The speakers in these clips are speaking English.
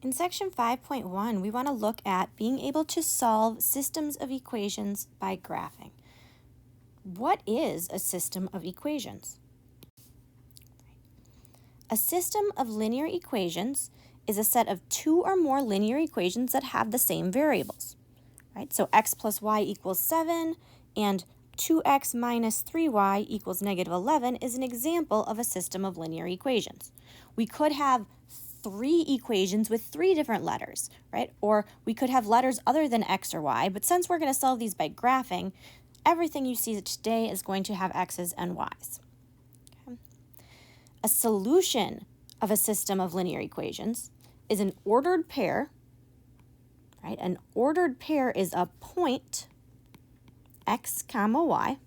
In section 5.1, we want to look at being able to solve systems of equations by graphing. What is a system of equations? A system of linear equations is a set of two or more linear equations that have the same variables. Right? So x plus y equals 7 and 2x minus 3y equals negative 11 is an example of a system of linear equations. We could have three equations with three different letters, right? Or we could have letters other than x or y, but since we're going to solve these by graphing, everything you see today is going to have x's and y's. Okay. A solution of a system of linear equations is an ordered pair, right? An ordered pair is a point, x comma y,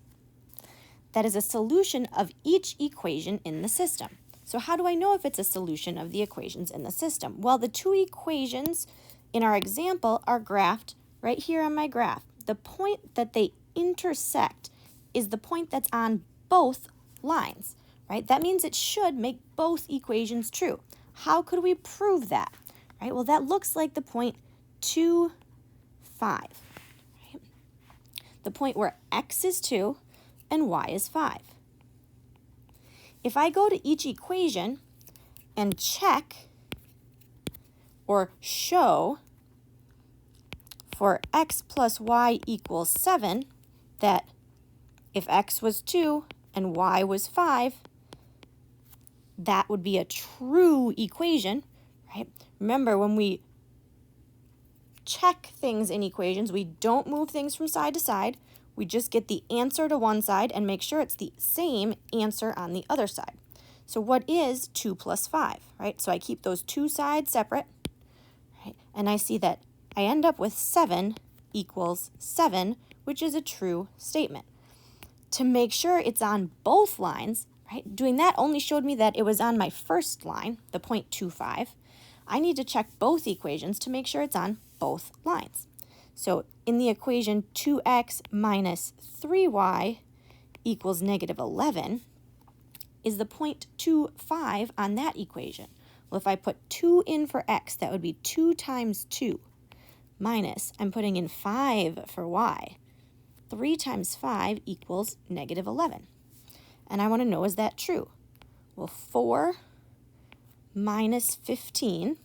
that is a solution of each equation in the system. So how do I know if it's a solution of the equations in the system? Well, the two equations in our example are graphed right here on my graph. The point that they intersect is the point that's on both lines, right? That means it should make both equations true. How could we prove that? Right? Well, that looks like the point 2, 5. Right? The point where x is 2 and y is 5. If I go to each equation and check or show for x plus y equals 7 that if x was 2 and y was 5, that would be a true equation, right? Remember, when we check things in equations, we don't move things from side to side. We just get the answer to one side and make sure it's the same answer on the other side. So what is 2 plus 5, right? So I keep those two sides separate, right? And I see that I end up with 7 equals 7, which is a true statement. To make sure it's on both lines, right? Doing that only showed me that it was on my first line, the point 25. I need to check both equations to make sure it's on both lines. So in the equation 2x minus 3y equals negative 11, is the point 25 on that equation? Well, if I put 2 in for x, that would be 2 times 2 minus, I'm putting in 5 for y. 3 times 5 equals negative 11. And I want to know, is that true? Well, 4 minus 15.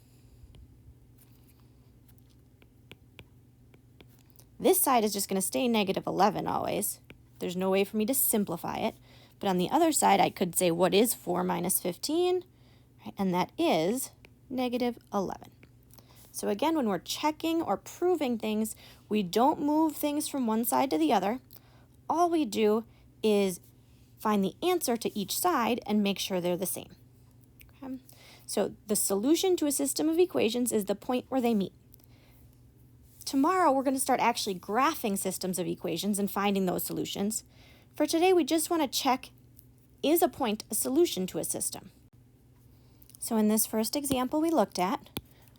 This side is just going to stay negative 11 always. There's no way for me to simplify it. But on the other side, I could say, what is 4 minus 15? Right? And that is negative 11. So again, when we're checking or proving things, we don't move things from one side to the other. All we do is find the answer to each side and make sure they're the same. Okay? So the solution to a system of equations is the point where they meet. Tomorrow, we're going to start actually graphing systems of equations and finding those solutions. For today, we just want to check, is a point a solution to a system? So in this first example we looked at,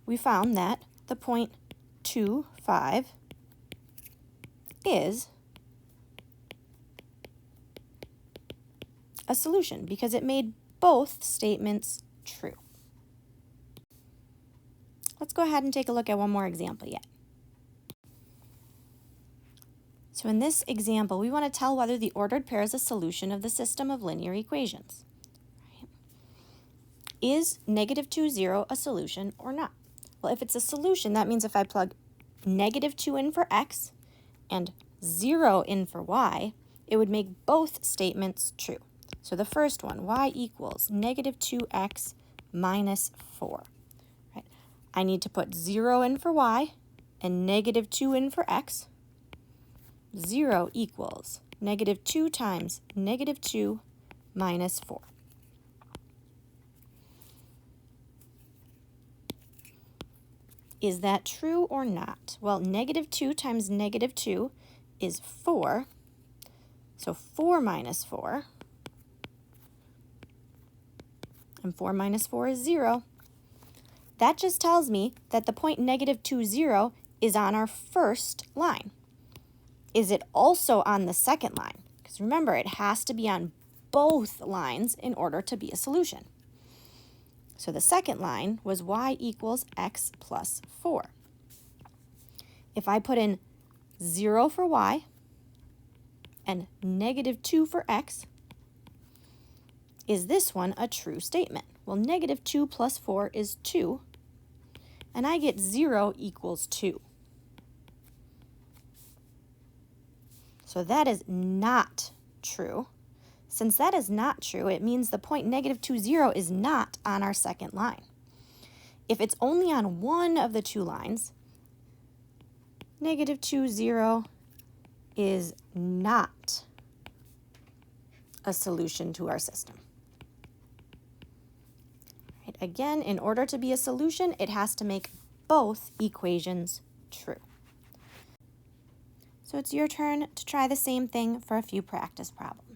we found that the point 2, 5 is a solution because it made both statements true. Let's go ahead and take a look at one more example yet. So in this example, we want to tell whether the ordered pair is a solution of the system of linear equations. Right? Is negative 2, 0 a solution or not? Well, if it's a solution, that means if I plug negative 2 in for x and 0 in for y, it would make both statements true. So the first one, y equals negative 2x minus 4. Right? I need to put 0 in for y and negative 2 in for x. 0 equals negative 2 times negative 2 minus 4. Is that true or not? Well, negative 2 times negative 2 is 4. So 4 minus 4. And 4 minus 4 is 0. That just tells me that the point negative 2, 0 is on our first line. Is it also on the second line? Because remember, it has to be on both lines in order to be a solution. So the second line was y equals x plus 4. If I put in 0 for y and -2 for x, is this one a true statement? Well, -2 plus 4 is 2, and I get 0 equals 2. So that is not true. Since that is not true, it means the point -2, 0 is not on our second line. If it's only on one of the two lines, -2, 0 is not a solution to our system. Right? Again, in order to be a solution, it has to make both equations true. So it's your turn to try the same thing for a few practice problems.